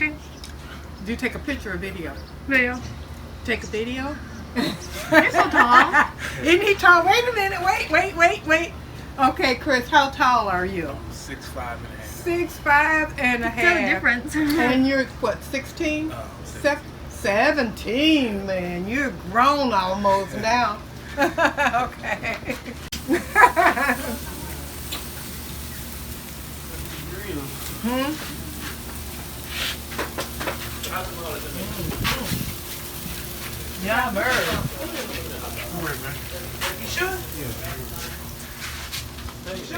Okay. Do you take a picture or video? Video. Take a video? You're so tall. Isn't he tall? Wait a minute. Wait. Okay, Chris, how tall are you? 6'5" and a half. 6'5" and a half. There's a difference. And you're what, 16? 17, man. You're grown almost now. Okay. Yeah, bird. You sure?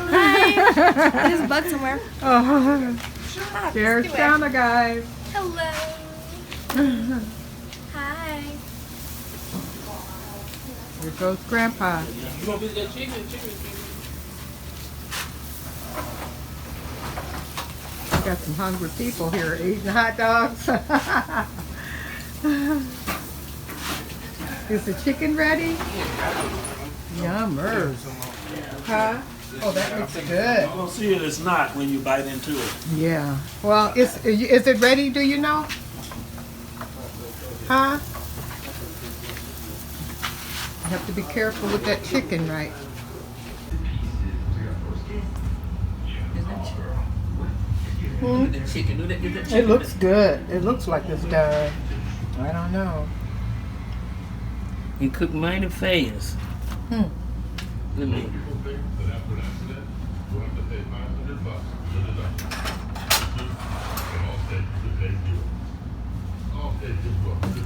Hi. There's a bug somewhere. Oh, there's Shauna, guys. Hello. Hi. Here goes Grandpa. You gonna visit that chicken? We got some hungry people here eating hot dogs. Is the chicken ready? Yummers. Huh? Oh, that looks good. You're gonna see it. It's not when you bite into it. Yeah. Well, is it ready? Do you know? Huh? You have to be careful with that chicken, right? The chicken. Do that chicken. It looks good. It looks like it's done. I don't know. You cook mighty fast. Let me.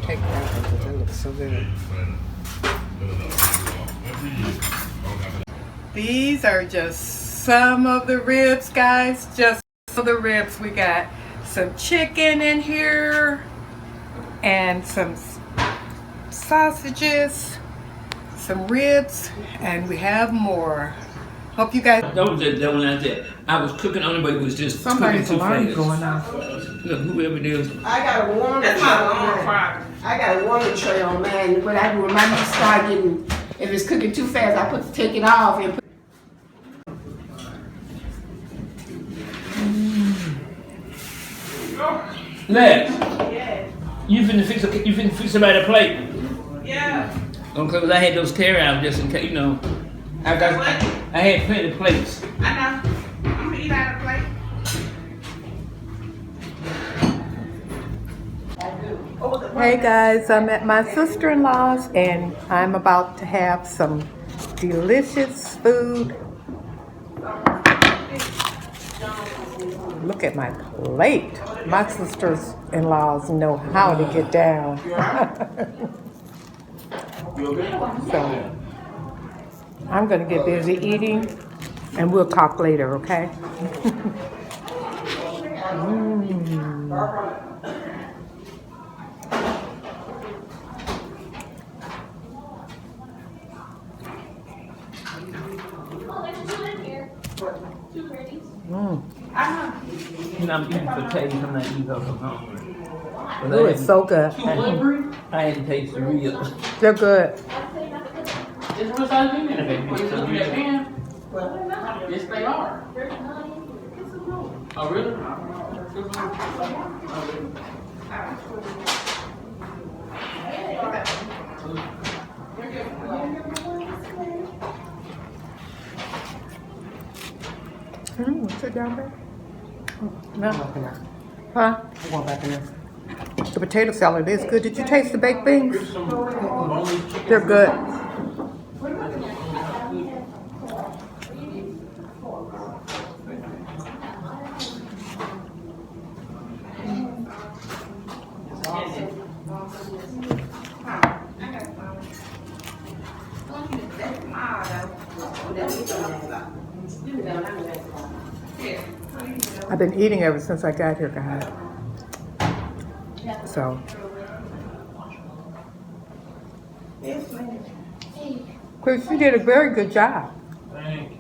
Take that because that looks so good. These are just some of the ribs, guys. Just some of the ribs. We got some chicken in here and some sausages, some ribs, and we have more. Hope you guys. That was that one out there. I was cooking on it, but it was just Somebody's cooking too alarm fast. going off. Look, whoever it is. I got a warmer tray on mine. I got a warmer tray on mine. What I do when my meat start getting, if it's cooking too fast, I take it off and put. Lex, Yeah. you finna fix somebody a plate. Yeah. Because I had those tear out just in case, you know. I had plenty of plates. I know. I'm gonna eat out of the plate. Hey guys, I'm at my sister-in-law's and I'm about to have some delicious food. Look at my plate. My sisters-in-laws know how to get down. So I'm gonna get busy eating and we'll talk later, okay? You know, I'm eating potatoes, I'm not eating those. I'm hungry. Ooh, it's so good. I had to taste the real. They're good. It's real size in there, baby. It's a real pan. Yes, they are. Oh, really? Sit down there. No. Huh? I'm going back in there. The potato salad is good. Did you taste the baked beans? They're good. I've been eating ever since I got here, guys. So. Chris, you did a very good job. Thank you.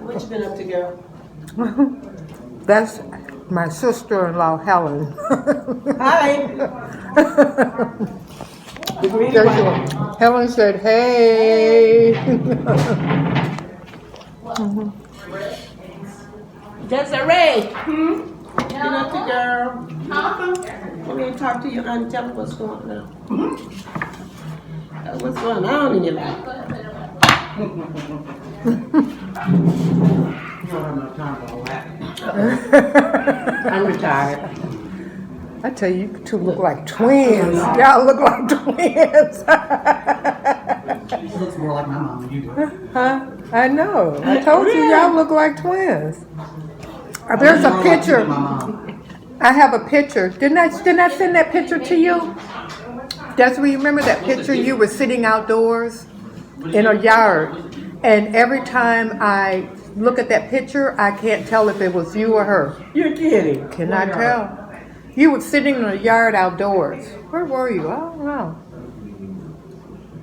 What you been up to, girl? That's my sister-in-law, Helen. Hi. The green There's one. your- Helen said, hey. Desiree. You know, the girl. Let me talk to your aunt, tell her what's going on. What's going on in your life? You don't have enough time for all that. I'm retired. I tell you, you two look like twins. Y'all look like twins. She looks more like my mom than you do. Huh? I know. I told you y'all look like twins. There's a picture. My mom. I have a picture. Didn't I send that picture to you? That's where you remember that picture you were sitting outdoors in a yard. And every time I look at that picture, I can't tell if it was you or her. You're kidding. Cannot tell. You were sitting in a yard outdoors. Where were you? I don't know.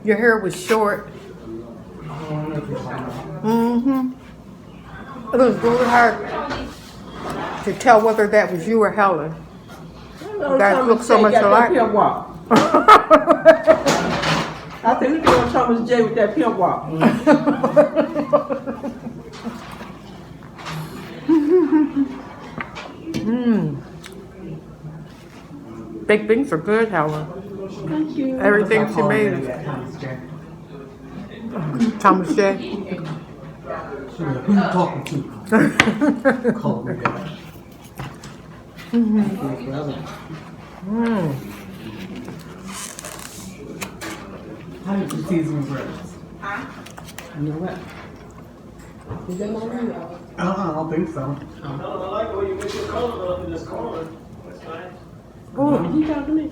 Your hair was short. Mm-hmm. It was really hard to tell whether that was you or Helen. You guys look so much alike. I think we can go Thomas J with that pimp walk. Baked beans are good, Helen. Thank you. Everything she made. Thomas J. Who you talking to? Call me that. How did you season your breads? You know what? Is that my room? I don't think so. I like the way you mix your color up in this corner. That's nice. You talking to me?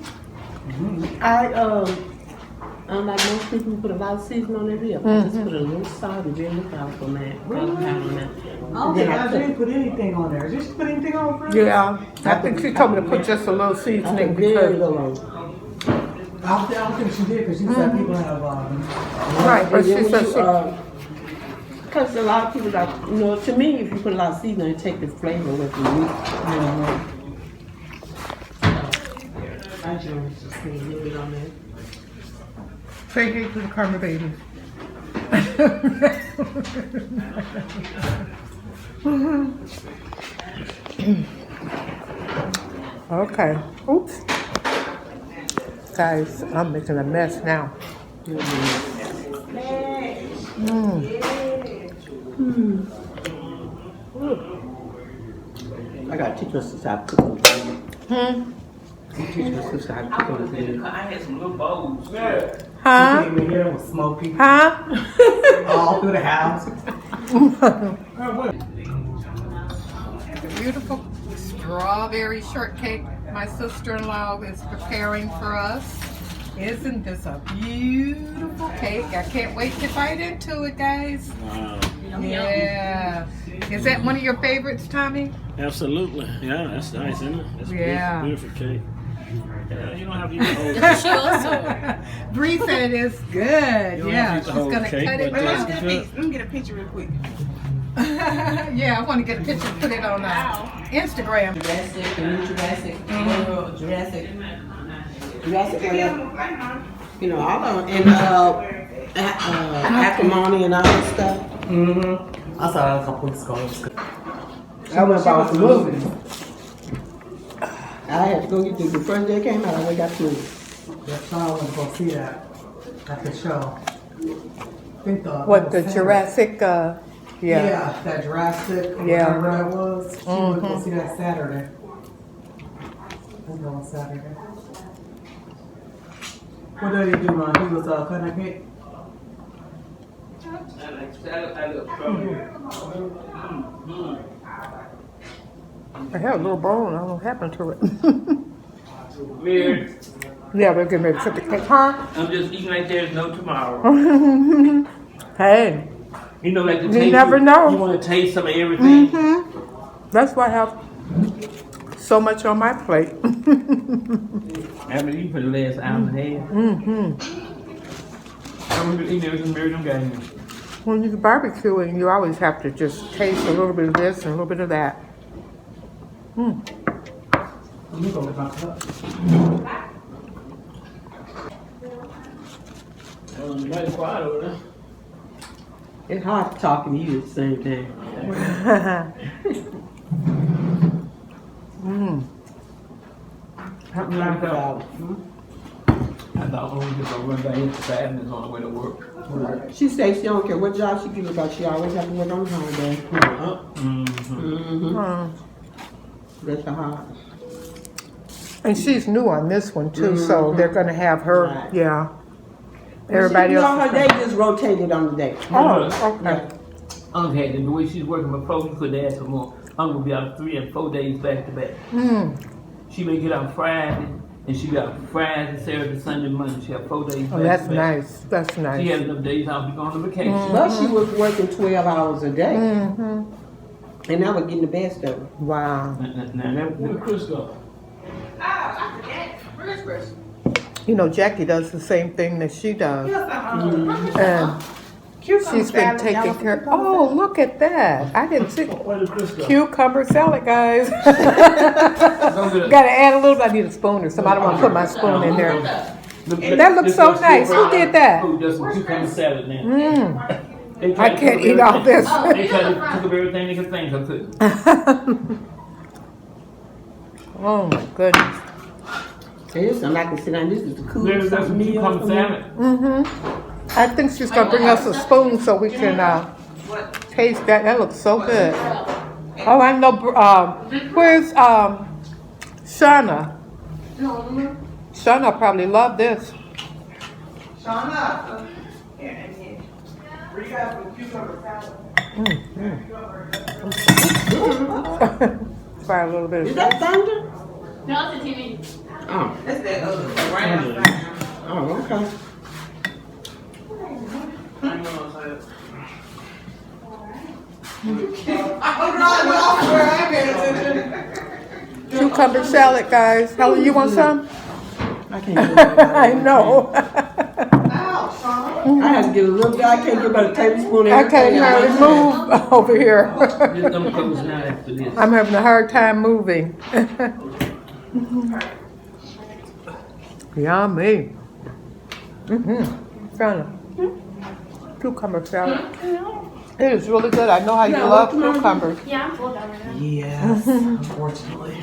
Unlike most people who put a lot of seasoning on their rib, I just put a little salt and very powerful on that. Okay, I didn't put anything on there. Did you put anything on bread? Yeah, I think she told me to put just a little seasoning Very because. little. I don't think she did because she said people have. Right, but she said she. Because a lot of people like, you know, to me, if you put a lot of seasoning, it take the flavor away from the meat. I just put a little bit on there. Say hey to the Karma baby. Okay. Oops. Guys, I'm making a mess now. I gotta teach us how to cook. Teach us how to cook. I had some little bowls. Huh? Came in here was smoky Huh? all through the house. Beautiful strawberry shortcake my sister-in-law is preparing for us. Isn't this a beautiful cake? I can't wait to bite into it, guys. Wow. Yeah. Is that one of your favorites, Tommy? Absolutely. Yeah, that's nice, isn't it? That's Yeah. beautiful cake. Yeah, you don't have to eat the whole She also. Bree said it's good. You don't Yeah, have she's to eat the whole gonna cake, cut it. but Let that's good. me get a picture real quick. Yeah, I want to get a picture and put it on Instagram. Jurassic, the new Jurassic World, Jurassic World. You know, all of and acrimony and all that stuff. I saw it a couple weeks ago. I went about the movie. I had to go get the first day it came out. I went got the movie. That's why I want to go see that at the show. I think What, the Jurassic, Yeah, that Jurassic, Yeah. whatever that was. She wanted to go see that Saturday. I'm going Saturday. What did he do, man? He was cutting a cake. I had a little bone. I don't know what happened to it. Weird. Yeah, we're getting ready to put the cake. Huh? I'm just eating like there's no tomorrow. Hey, You know, like the You taste. never know. You want to taste some of everything. that's why I have so much on my plate. After you for the last hour and a half. I'm gonna eat everything, them games. When you're barbecuing, you always have to just taste a little bit of this and a little bit of that. You go with my cup. Well, you might quiet over there. It's hard talking to you at the same time. $5. I thought we was gonna run back into sadness on the way to work. She says she don't care what job she gives about. She always have to work on the holiday. That's the hard. And she's new on this one too, so they're gonna have her, Right. yeah. Everybody else. her day just rotated on the day. Oh, okay. Okay, the way she's working with folks, you could ask for more. I'm gonna be out 3 and 4 days back to back. She may get out Friday, and she be out Friday, Saturday, Sunday, Monday. She have 4 days back Oh, that's to back. nice. That's She nice. has enough days I'll be going on vacation. But she was working 12 hours a day. And I was getting the best of her. Wow. Now, where Chris go? You know, Jackie does the same thing that she does. And she's been taking care. Oh, look at that. I didn't see. Where did Chris go? Cucumber salad, guys. Gotta add a little. I need a spoon or something. I don't want to put my spoon in there. That looks so nice. Who did that? Who does some cucumber salad now? I can't eat all this. They try to cook up everything they can think of. Oh my goodness. Here's something I can sit down. This is the There's coolest some cucumber salad. I think she's gonna bring us a spoon so we can taste that. That looks so good. Oh, I know. Where's Shauna? Shauna probably love this. Shauna. We got some cucumber salad. Try a little bit Is of that thunder? No, it's a TV. Oh, That's that other brown thing. oh, okay. cucumber salad, guys. Helen, you want some? I can't get it. I know. I had to get a little bit. I can't get about a tablespoon. I can't hardly move over here. Just them cookies now after this. I'm having a hard time moving. Yummy. Cucumber salad. It is really good. I know how you love cucumbers. Yeah, I'm full down right now. Yes, unfortunately.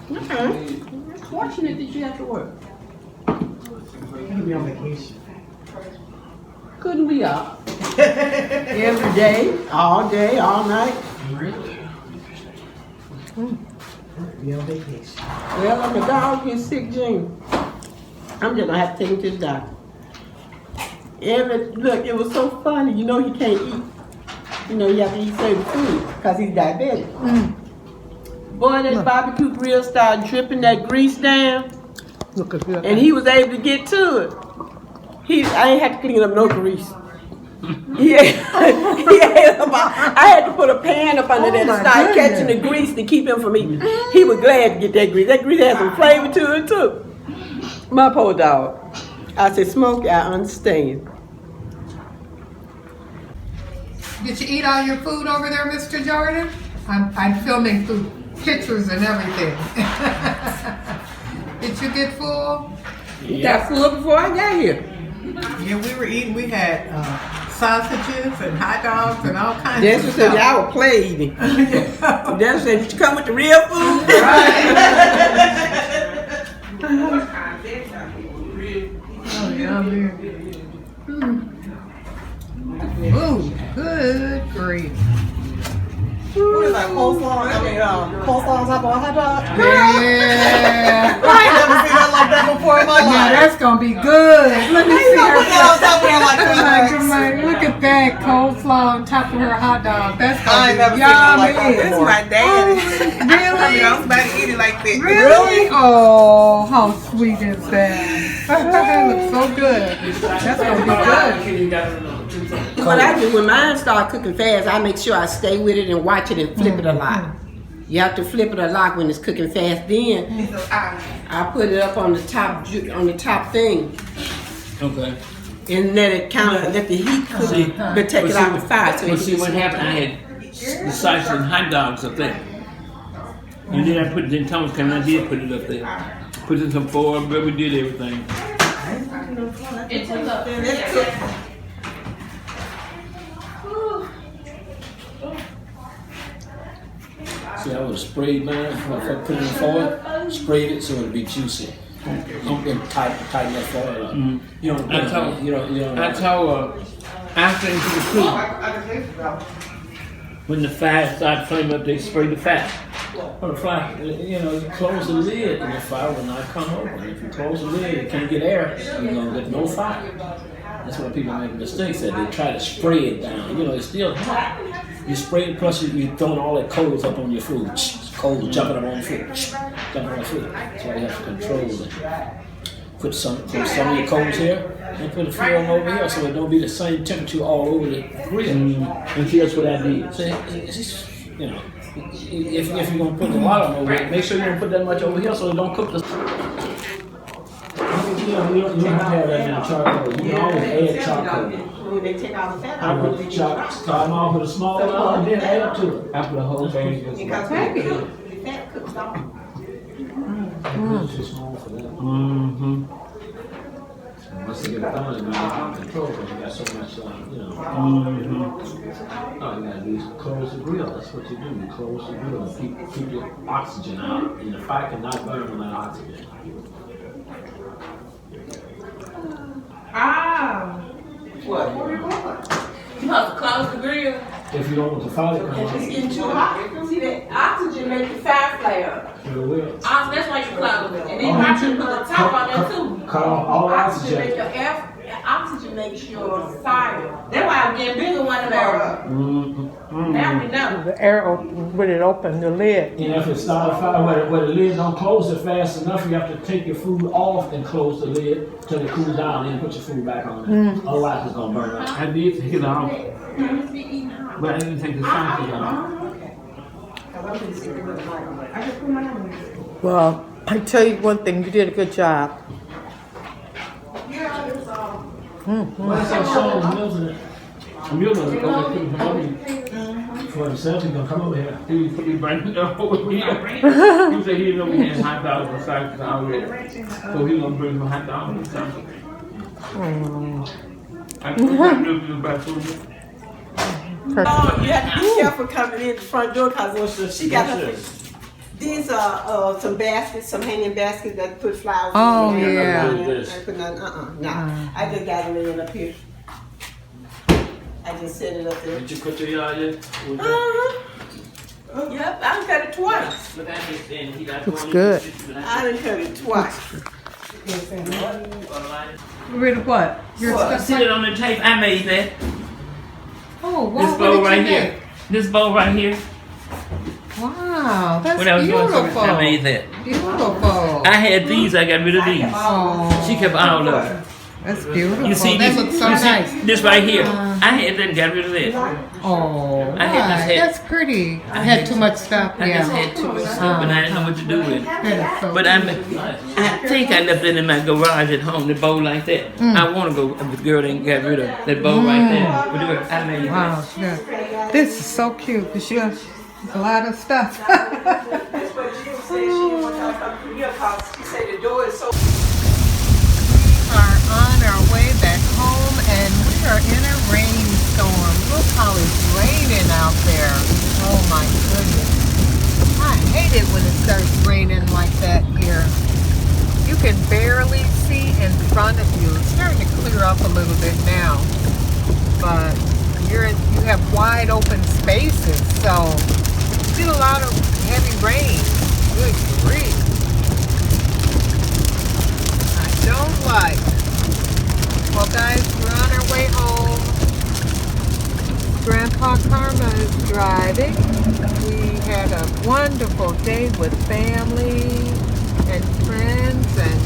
It's fortunate that you have to work. I'm gonna be on vacation. Couldn't be out. Every day, all night. Be on vacation. Well, when the dog gets sick, Jane, I'm just gonna have to take him to the doctor. Look, it was so funny. You know he can't eat. You know, you have to eat certain food because he's diabetic. Boy, that barbecue grill started dripping that grease down, Look at that. and he was able to get to it. I ain't had to clean up no grease. I had to put a pan up under there to my start goodness. catching the grease to keep him from eating. He was glad to get that grease. That grease had some flavor to it too. My poor dog. I said, Smokey, I understand. Did you eat all your food over there, Mr. Jordan? I'm filming food, pictures and everything. Did you get full? You got full before I got here. Yeah, we were eating. We had sausages and hot dogs and all kinds That's of what said stuff. y'all were play eating. That's said, did you come with the real food? Oh, yummy. Ooh, good grief. What is that, coleslaw? Coleslaw on top of a hot dog? Yeah. I ain't never seen that like that before in my Yeah, life. that's gonna be good. Let me see her. Put that on top of her like Come on, look at that coleslaw on top of her hot dog. That's I ain't gonna never be seen it like that yummy. before. My daddy. Really? I was about to eat it like that. Really? Oh, how sweet is that? That looks so good. That's gonna be good. What I do when mine start cooking fast, I make sure I stay with it and watch it and flip it a lot. You have to flip it a lot when it's cooking fast. Then I put it up on the top thing Okay. and let the heat cook it, but take it out the fire. So But it see what happened, I had the sausage and hot dogs up there. And then I put it in Thomas came and I did put it up there. Put it in some foil, but we did everything. It took up. See, I would have sprayed mine, put it in foil, sprayed it so it'd be juicy. And tighten that foil up. You don't. I told her after into the cook, when the fire started flaming up, they spray the fat. Well, the fly, you close the lid and the fire will not come open. If you close the lid, you can't get air, you're gonna get no fire. That's why people make mistakes that they try to spray it down. It's still hot. You spray it, plus you're throwing all that coals up on your food. Coals jumping up on the food. Jumping on the food. That's why you have to control it. Put some of your coals here and put the film over here so it don't be the same temperature all over the grill. And see, that's what I did. So if you're gonna put the bottom over it, make sure you don't put that much over here so it don't cook the. You don't have to have that in the charcoal. You can always add charcoal. When they take all the fat I out, put the charcoal, start them off with a small amount and then add to it. I put a whole thing. because the fat cooks off. It's too small for that. Once they get it done, you can control because you got so much, All you gotta do is close the grill. That's what you do. You close the grill and keep your oxygen out. And the fire cannot burn on that oxygen. What? You supposed to close the grill. If you don't want the fire to come It's on, getting too hot. See that oxygen make the fire flare. it will. That's why you close it. And then you actually put the top on there too. Cut off all Oxygen make oxygen. your oxygen makes your fire. That's why I'm getting bigger one of those. Now we know. The air open, when it opened the lid. And if it starts a fire where the lid don't close it fast enough, you have to take your food off and close the lid till it cools down and then put your food back on it. Otherwise it's gonna burn out. I did take it off, but I didn't take the sausage off. Well, I tell you one thing, you did a good job. What's that salt milk in it? You're gonna go back to the morning. For himself, he's gonna come over here. He bring it over here. He said he didn't know we had hot dogs and sausage already. So he gonna bring some hot dogs and sausage. I couldn't do about food. You have to be careful coming in the front door because she got these are some baskets, some hanging baskets that put flowers. Oh, in there. yeah. I put none, I just got it laying up here. I just set it up there. Did you cut your yard yet? Yep, I done cut it twice. Look, I understand. He got Looks good. I done cut it twice. Rid of what? Sit it on the tape. I made that. Oh, wow. This bowl right here. This bowl right here. Wow, that's When I was going beautiful. to I made that. Beautiful. I had these. I got rid of these. Oh, She kept all of them. that's beautiful. You see that this? looks so You see nice. this right here? I had that and got rid of that. Oh, I had right. this That's pretty. I had too much stuff. I Yeah. just had too much stuff, but I didn't know what to do with it. That is so But I think I left it in my garage at home, the bowl like that. I want to go, the girl didn't get rid of that bowl right there. But I made Wow, that. yeah. This is so cute. She has a lot of stuff. That's what Jill said. She didn't want y'all to come through here because she said the door is so. We are on our way back home and we are in a rainstorm. Look how it's raining out there. Oh my goodness. I hate it when it starts raining like that here. You can barely see in front of you. It's starting to clear up a little bit now. But you have wide open spaces, so you get a lot of heavy rain. Good grief. I don't like. Well guys, we're on our way home. Grandpa Karma is driving. We had a wonderful day with family and friends, and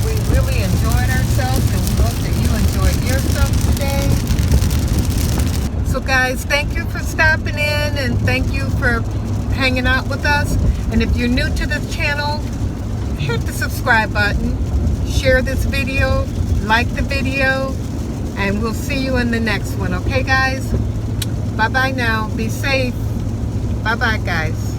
we really enjoyed ourselves, and we hope that you enjoyed yourself today. So guys, thank you for stopping in and thank you for hanging out with us. And if you're new to this channel, hit the subscribe button, share this video, like the video, and we'll see you in the next one. Okay guys? Bye-bye now. Be safe. Bye-bye guys.